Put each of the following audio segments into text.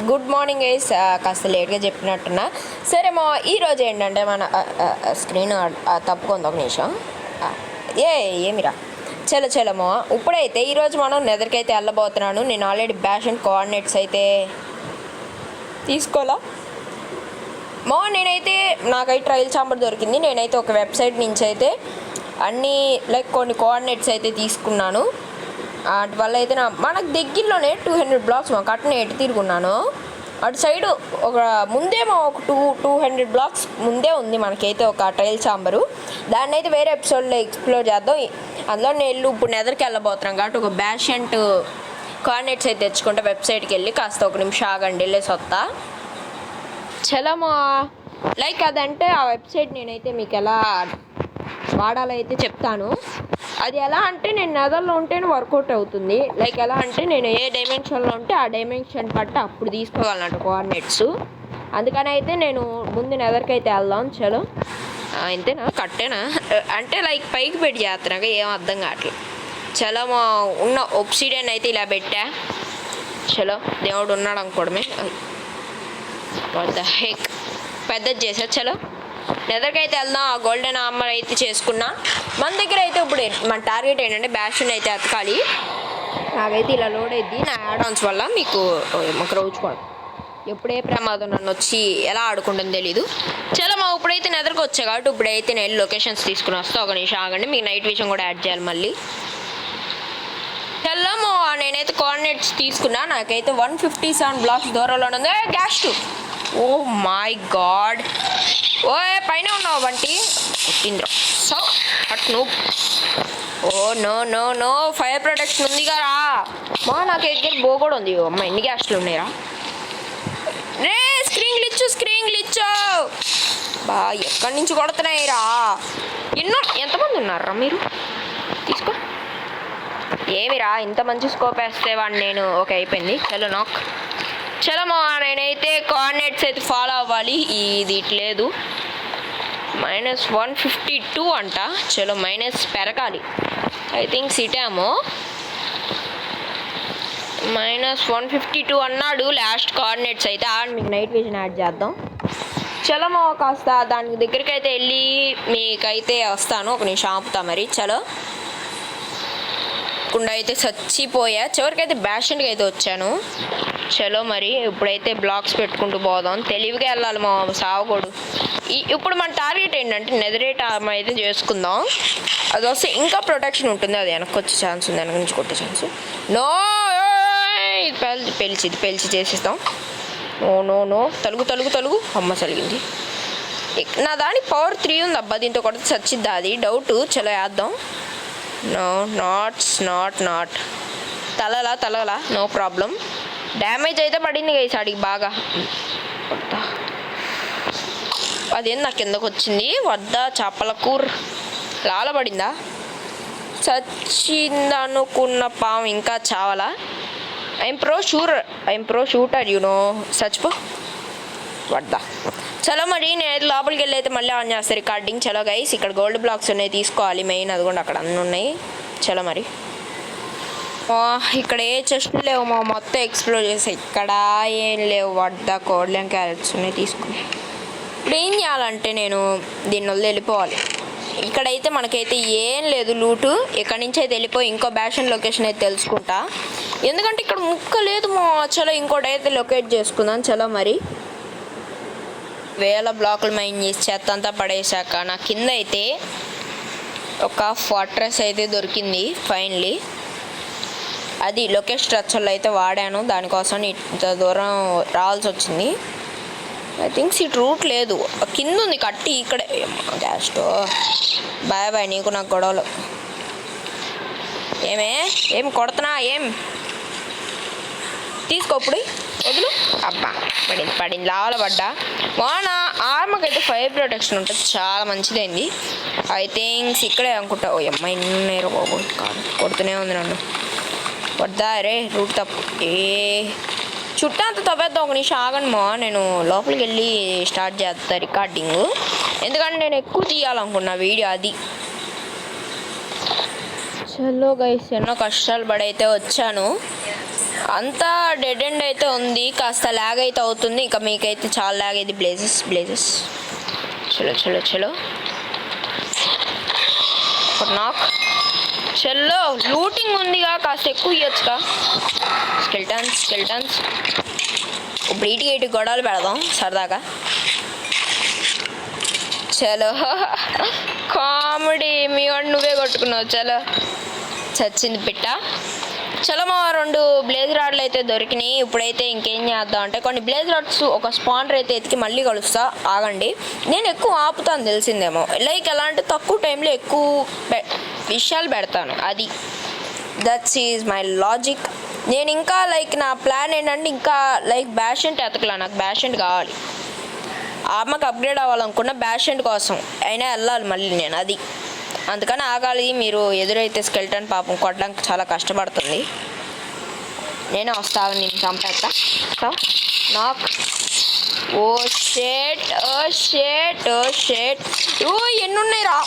Good morning guys. కాస్త లేట్గా చెప్పినట్టున్నా. సరే మా ఈరోజు ఏంటంటే మన స్క్రీన్ తప్పుకుంది ఒక నిమిషం. ఏమిరా చలో ఇప్పుడైతే ఈరోజు మనం నెదర్కైతే వెళ్ళబోతున్నాను. నేను ఆల్రెడీ బ్యాష్ అండ్ కోఆర్డినేట్స్ అయితే తీసుకోవాలా నేనైతే నాకైతే ట్రయల్ ఛాంబర్ దొరికింది. నేనైతే ఒక వెబ్సైట్ నుంచి అయితే అన్నీ కొన్ని కోఆర్డినేట్స్ అయితే తీసుకున్నాను. అటు వల్ల అయితే మనకు దగ్గరలోనే 200 బ్లాక్స్ మా కట్టను ఎటు తిరుగున్నాను. అటు సైడు ఒక ముందేమో ఒక 200 బ్లాక్స్ ముందే ఉంది మనకైతే ఒక ట్రయల్ ఛాంబరు. దాన్ని అయితే వేరే ఎపిసోడ్లో ఎక్స్ప్లోర్ చేద్దాం. అందులో నేను ఇప్పుడు నెదర్కి వెళ్ళబోతున్నాం కాబట్టి ఒక బ్యాష్ అండ్ కోఆర్డినేట్స్ అయితే తెచ్చుకుంటే వెబ్సైట్కి వెళ్ళి కాస్త ఒక నిమిషం ఆగండి వెళ్ళేసి వస్తా. చలమా అదంటే ఆ వెబ్సైట్ నేనైతే మీకు ఎలా వాడాలో అయితే చెప్తాను. అది ఎలా అంటే నేను నెదర్లో ఉంటేనే వర్కౌట్ అవుతుంది. ఎలా అంటే నేను ఏ డైమెన్షన్లో ఉంటే ఆ డైమెన్షన్ బట్టి అప్పుడు తీసుకోగలను కోఆర్డినేట్స్. అందుకని అయితే నేను ముందు నెదర్కి అయితే వెళ్దాం. చలో అంతేనా కట్టేనా అంటే పైకి పెట్టి చేస్తున్నాక ఏం అర్థం కావట్లేదు. చలో ఉన్న ఒబ్సిడియన్ అయితే ఇలా పెట్టా. చలో దేవుడు ఉన్నాడు అనుకోవడమే. వాట్ ద హెక్ పెద్దది చేసా. చలో నెదర్కి అయితే వెళ్దాం. ఆ గోల్డెన్ ఆర్మర్ అయితే చేసుకున్నా. మన దగ్గర అయితే ఇప్పుడు మన టార్గెట్ ఏంటంటే బ్యాష్ని అయితే ఎతకాలి. నాకైతే ఇలా లోడ్ అయింది నా యాడ్-ఆన్స్ వల్ల. మీకు రోజుకోవడం ఎప్పుడే ప్రమాదం నన్ను వచ్చి ఎలా ఆడుకుంటుందో తెలీదు. చలో ఇప్పుడైతే నెదర్కి వచ్చా కాబట్టి ఇప్పుడైతే నేను లొకేషన్స్ తీసుకుని వస్తా. ఒక నిమిషం ఆగండి, మీకు నైట్ విషయం కూడా యాడ్ చేయాలి మళ్ళీ. చల్లమో నేనైతే కోఆర్డినేట్స్ తీసుకున్నా. నాకైతే 157 బ్లాక్స్ దూరంలో ఉంది. గ్యాస్ట్ ఓ మై గాడ్. ఓ పైన ఉన్నావు బంటి పుట్టింద్ర సో అట్ నువ్వు. ఓ నో ఫైర్ ప్రొటెక్షన్ ఉంది కదా నాకు దగ్గర బో కూడా ఉంది. అమ్మ ఎన్ని గ్యాస్లు ఉన్నాయిరా రే. స్క్రీన్ గ్లిచ్చు బా ఎక్కడి నుంచి కొడుతున్నాయిరా. ఎంతమంది ఉన్నారా మీరు? తీసుకో ఏమిరా ఇంత మంచి స్కోప్ వేస్తే వాడిని నేను ఓకే అయిపోయింది. చలో నేనైతే కోఆర్డినేట్స్ అయితే ఫాలో అవ్వాలి. ఇది ఇట్లేదు -152 అంట. చలో మైనస్ పెరగాలి. ఐ థింక్ సిటామో -152 అన్నాడు లాస్ట్ కోఆర్డినేట్స్ అయితే. మీకు నైట్ విజన్ యాడ్ చేద్దాం. చలో కాస్త దాని దగ్గరికి అయితే వెళ్ళి మీకైతే వస్తాను. ఒక నిమిషం ఆపుతా మరి. చలో కుండా అయితే చచ్చిపోయా. చివరికైతే బ్యాషన్కి అయితే వచ్చాను. చలో మరి ఇప్పుడైతే బ్లాక్స్ పెట్టుకుంటూ పోదాం. తెలివిగా వెళ్ళాలి మా సావకూడదు. ఇప్పుడు మన టార్గెట్ ఏంటంటే నెదరేట్ ఆర్మర్ అయితే చేసుకుందాం. అది వస్తే ఇంకా ప్రొటెక్షన్ ఉంటుంది. అది వెనక్కి వచ్చే ఛాన్స్ ఉంది, వెనక నుంచి కొట్టే ఛాన్స్. నో ఇది పెలిచి చేసేస్తాం. నో తలుగు అమ్మ చలిగింది. నా దాని పవర్ 3 ఉంది అబ్బా. దీంతో కొడితే చచ్చిద్దా అది డౌట్. చలో వేద్దాం. నో నాట్ తలగలా నో ప్రాబ్లం. డ్యామేజ్ అయితే పడింది గైస్ ఆడికి బాగా. అదేం నాకు కిందకు వచ్చింది. వద్ద చేపల కూర లాలబడిందా? చచ్చిందనుకున్న పాము ఇంకా చావాలా? ఐఎమ్ ప్రో షూటర్ చచ్చిపో వద్దా. చలో మరి నేను లోపలికి వెళ్ళి అయితే మళ్ళీ ఆన్ చేస్తాను రికార్డింగ్. చలో గైస్ ఇక్కడ గోల్డ్ బ్లాక్స్ ఉన్నాయి తీసుకోవాలి మెయిన్. అది కూడా అక్కడ అన్నీ ఉన్నాయి. చలో మరి ఇక్కడ ఏ చెస్ట్లు లేవు మొత్తం ఎక్స్ప్లోర్ చేసా. ఇక్కడ ఏం లేవు. వడ్డ కోడ్లం క్యారెట్స్ ఉన్నాయి తీసుకుని. ఇప్పుడు ఏం చేయాలంటే నేను దీన్ని వల్ల వెళ్ళిపోవాలి. ఇక్కడైతే మనకైతే ఏం లేదు లూటు. ఇక్కడి నుంచి అయితే వెళ్ళిపోయి ఇంకో బ్యాషన్ లొకేషన్ అయితే తెలుసుకుంటా. ఎందుకంటే ఇక్కడ ముక్క లేదు చలో ఇంకోటి అయితే లొకేట్ చేసుకుందాం. చలో మరి 1000 బ్లాకులు మైన్ చేసి చెత్త అంతా పడేసాక నా కింద అయితే ఒక ఫార్ట్రెస్ అయితే దొరికింది ఫైనలీ. అది లొకేషన్ స్ట్రక్చర్లో అయితే వాడాను. దానికోసం ఇంత దూరం రావాల్సి వచ్చింది. ఐ థింక్ సీట్ రూట్ లేదు, కింద ఉంది కట్టి ఇక్కడే. గ్యాస్ట్ బాయ్ నీకు నాకు గొడవలు. ఏం కొడుతున్నా ఏం తీసుకో ఇప్పుడు వదులు. అబ్బా పడింది లావల పడ్డా. నా ఆర్మర్కి అయితే ఫైర్ ప్రొటెక్షన్ ఉంటుంది, చాలా మంచిదైంది. ఐ థింక్స్ ఇక్కడే అనుకుంటా. ఓ అమ్మాయి నేరు కాదు కొడుతూనే ఉంది నన్ను. వద్దా రే రూట్ తప్పు. చుట్టూ అంతా తవ్వేద్దాం. ఒక నిమిషం ఆగండి నేను లోపలికి వెళ్ళి స్టార్ట్ చేస్తా రికార్డింగ్. ఎందుకంటే నేను ఎక్కువ తీయాలనుకున్నా వీడియో అది. చలో గైస్ ఎన్నో కష్టాలు పడైతే వచ్చాను. అంతా డెడ్ ఎండ్ అయితే ఉంది, కాస్త ల్యాగ్ అయితే అవుతుంది. ఇంకా మీకైతే చాలా ల్యాగ్ అయింది. బ్లేజెస్ చలో నాక్ చల్లో. లూటింగ్ ఉందిగా, కాస్త ఎక్కువ ఇవ్వచ్చుగా. స్కెల్టన్స్ ఇప్పుడు ఇటు గొడవలు పెడదాం సరదాగా. చలో కామెడీ, మీ వాడు నువ్వే కొట్టుకున్నావు. చలో చచ్చింది పిట్ట. చలో మా 2 బ్లేజ్ రాడ్లు అయితే దొరికినాయి. ఇప్పుడైతే ఇంకేం చేద్దాం అంటే కొన్ని బ్లేజ్ రాడ్స్ ఒక స్పాన్సర్ అయితే ఎతికి మళ్ళీ కలుస్తా. ఆగండి, నేను ఎక్కువ ఆపుతాను తెలిసిందేమో. లైక్ ఎలా అంటే తక్కువ టైంలో ఎక్కువ విషయాలు పెడతాను. అది దట్స్ ఈజ్ మై లాజిక్. నేను ఇంకా లైక్ నా ప్లాన్ ఏంటంటే ఇంకా లైక్ బ్యాషెంట్ ఎతకలా. నాకు బ్యాషెంట్ కావాలి. అమ్మకి అప్గ్రేడ్ అవ్వాలనుకున్న బ్యాషెంట్ కోసం అయినా వెళ్ళాలి మళ్ళీ నేను. అది అందుకని ఆగాలి. మీరు ఎదురైతే స్కెల్టన్ పాపం కొట్టడానికి చాలా కష్టపడుతుంది. నేనే వస్తాను, నేను చంపేస్తా. నాకు ఓ షేట్ ఎన్ని ఉన్నాయి రా.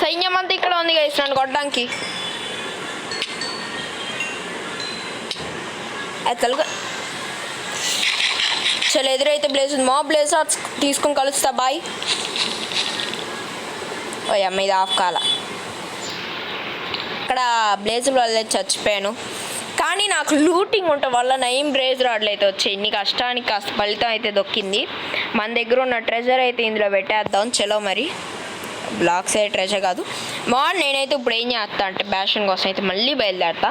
సైన్యం అంతా ఇక్కడ ఉంది గైస్ నన్ను కొట్టడానికి. తెలుగు చలో ఎదురైతే బ్లేజ్ ఉంది. మా బ్లేజ్ తీసుకొని కలుస్తా. బాయ్. ఓ అమ్మ ఇది ఆఫ్ కాల. అక్కడ బ్లేజ్ వల్ల చచ్చిపోయాను. కానీ నాకు లూటింగ్ ఉండటం వల్ల 9 బ్లేజ్ రాడ్లు అయితే వచ్చాయి. ఇన్ని కష్టానికి కాస్త ఫలితం అయితే దొక్కింది. మన దగ్గర ఉన్న ట్రెజర్ అయితే ఇందులో పెట్టేద్దాం. చలో మరి బ్లాక్స్ అయితే ట్రెజర్ కాదు. నేనైతే ఇప్పుడు ఏం చేస్తా అంటే బ్యాషన్ కోసం అయితే మళ్ళీ బయలుదేరుతా.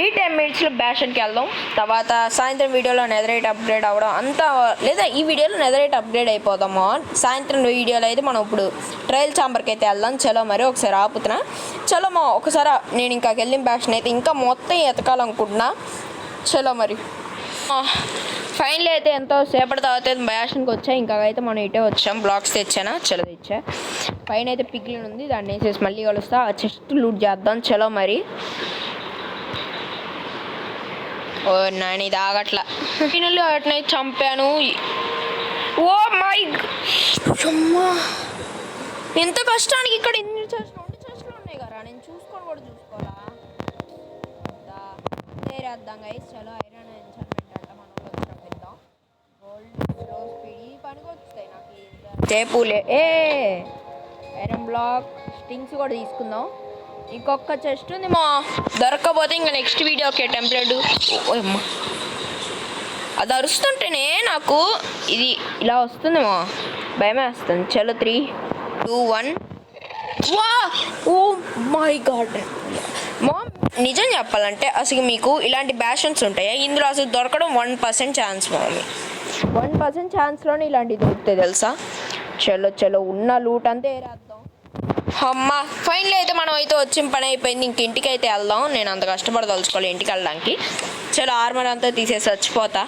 ఈ 10 మినిట్స్లో బ్యాషన్కి వెళ్దాం. తర్వాత సాయంత్రం వీడియోలో నెదరైట్ అప్గ్రేడ్ అవ్వడం అంతా, లేదా ఈ వీడియోలో నెదరైట్ అప్గ్రేడ్ అయిపోదాం. సాయంత్రం వీడియోలో అయితే మనం ఇప్పుడు ట్రయల్ ఛాంబర్కి అయితే వెళ్దాం. చలో మరి ఒకసారి ఆపుతున్నా. చలో ఒకసారి నేను ఇంకా వెళ్ళిన బ్యాషన్ అయితే ఇంకా మొత్తం ఎతకాలనుకుంటున్నా. చలో మరి ఫైనల్ అయితే ఎంతో సేపటి తర్వాత బ్యాషన్కి వచ్చా. ఇంకా అయితే మనం ఇటే వచ్చాం. బ్లాక్స్ తెచ్చానా? చలో తెచ్చా. పైన అయితే పిగ్లిన్ ఉంది, దాన్ని వేసేసి మళ్ళీ కలుస్తా. ఆ చెస్ట్ లూట్ చేద్దాం. చలో మరి. ఓ నేను ఇది ఆగట్లా. ఫైనల్ వాటిని చంపాను. ఓ మై అమ్మా, ఎంత కష్టానికి ఇక్కడ ఎన్ని చేస్తులు ఉన్నాయి కదా. నేను చూసుకొని కూడా చూసుకోవాలా. వేరేద్దాం గైస్. చలో ఐరన్ ఎన్చాన్మెంట్ అంట మన వాళ్ళు వచ్చినప్పుడు గోల్డ్ రోజ్ పీడి పనికి వస్తాయి నాకు. చేపులే ఐరన్ బ్లాక్ స్టింగ్స్ కూడా తీసుకుందాం. ఇంకొక చెస్ట్ ఉంది దొరకకపోతే ఇంకా నెక్స్ట్ వీడియోకి టెంప్లెట్. అమ్మా అది అరుస్తుంటేనే నాకు ఇది ఇలా వస్తుంది భయమే వస్తుంది. చలో 3, 2, 1. వా ఓ మై గాడ్. నిజం చెప్పాలంటే అసలు మీకు ఇలాంటి బ్యాషన్స్ ఉంటాయా? ఇందులో అసలు దొరకడం 1% ఛాన్స్. 1% ఛాన్స్లోనే ఇలాంటివి దొరుకుతాయి తెలుసా. చలో ఉన్న లూట్ అంతా ఏరేద్దాం. అమ్మ ఫైనల్ అయితే మనం అయితే వచ్చిన పని అయిపోయింది. ఇంక ఇంటికి అయితే వెళ్దాం. నేను అంత కష్టపడదలుచుకోవాలి ఇంటికి వెళ్ళడానికి. చలో ఆర్మర్ అంతా తీసేసి చచ్చిపోతా.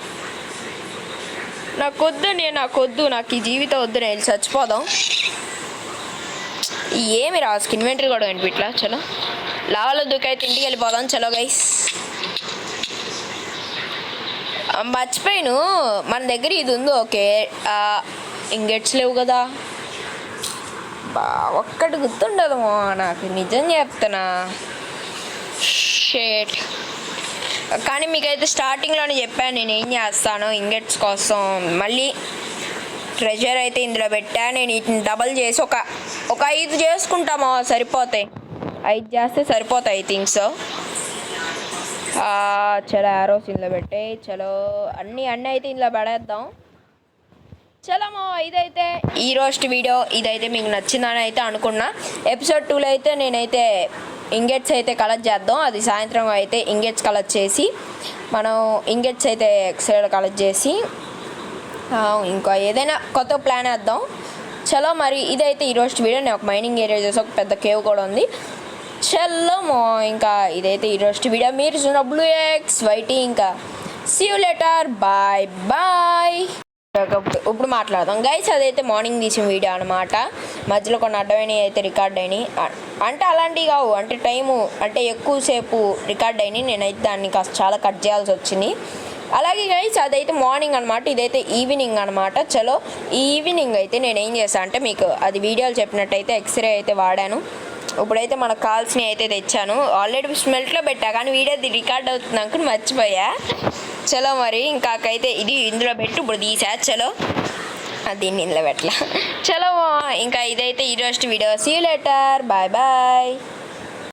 నాకు ఈ జీవితం వద్దు, నేను చచ్చిపోదాం. ఏమి రా ఇన్వెంటరీ కూడా వినిపిట్లా. చలో లావాలో దూకైతే ఇంటికి వెళ్ళిపోదాం. చలో గైస్. మర్చిపోయాను మన దగ్గర ఇది ఉంది. ఓకే ఇంగెట్స్ లేవు కదా. ఒక్కటి గుర్తుండదు నాకు, నిజం చెప్తున్నా. షేట్. కానీ మీకైతే స్టార్టింగ్లోనే చెప్పాను నేను ఏం చేస్తాను ఇంగెట్స్ కోసం. మళ్ళీ ట్రెజర్ అయితే ఇందులో పెట్టా. నేను వీటిని డబల్ చేసి ఒక 5 చేసుకుంటామో సరిపోతాయి. 5 చేస్తే సరిపోతాయి ఐ థింక్ సో. చలో ఆరోస్ ఇందులో పెట్టే. చలో అన్నీ అయితే ఇందులో పడేద్దాం. చలో ఇదైతే ఈ రోజు వీడియో. ఇదైతే మీకు నచ్చిందని అయితే అనుకున్నా. ఎపిసోడ్ 2లో అయితే నేనైతే ఇంగెట్స్ అయితే కలెక్ట్ చేద్దాం. అది సాయంత్రం అయితే ఇంగెట్స్ కలెక్ట్ చేసి మనం ఇంగెట్స్ అయితే ఎక్సైడ్ కలెక్ట్ చేసి ఇంకా ఏదైనా కొత్త ప్లాన్ వేద్దాం. చలో మరి ఇదైతే ఈరోజు వీడియో. నేను ఒక మైనింగ్ ఏరియా చేసి ఒక పెద్ద కేవ్ కూడా ఉంది. చలో ఇంకా ఇదైతే ఈరోజు వీడియో. మీరు చూసిన బ్లూ ఎక్స్ వైటీ. ఇంకా సీ యూ లేటర్. బాయ్. ఇప్పుడు మాట్లాడదాం గైస్. అదైతే మార్నింగ్ తీసిన వీడియో అనమాట. మధ్యలో కొన్ని అడ్డమైనవి అయితే రికార్డ్ అయినాయి. అంటే అలాంటివి కావు, అంటే టైము అంటే ఎక్కువసేపు రికార్డ్ అయినాయి. నేనైతే దాన్ని కాస్త చాలా కట్ చేయాల్సి వచ్చింది. అలాగే గైస్ అదైతే మార్నింగ్ అనమాట, ఇదైతే ఈవినింగ్ అనమాట. చలో ఈ ఈవినింగ్ అయితే నేను ఏం చేశాను అంటే మీకు అది వీడియోలు చెప్పినట్టయితే ఎక్స్రే అయితే వాడాను. ఇప్పుడైతే మనకు కావాల్సినవి అయితే తెచ్చాను. ఆల్రెడీ స్మెల్ట్లో పెట్టా కానీ వీడియో రికార్డ్ అవుతుంది అనుకుని మర్చిపోయా. చలో మరి ఇంకాకైతే ఇది ఇందులో పెట్టు, ఇప్పుడు తీసా. చలో దీన్ని ఇందులో పెట్టలా. చలో ఇంకా ఇదైతే ఈరోజు video. See you later, bye bye.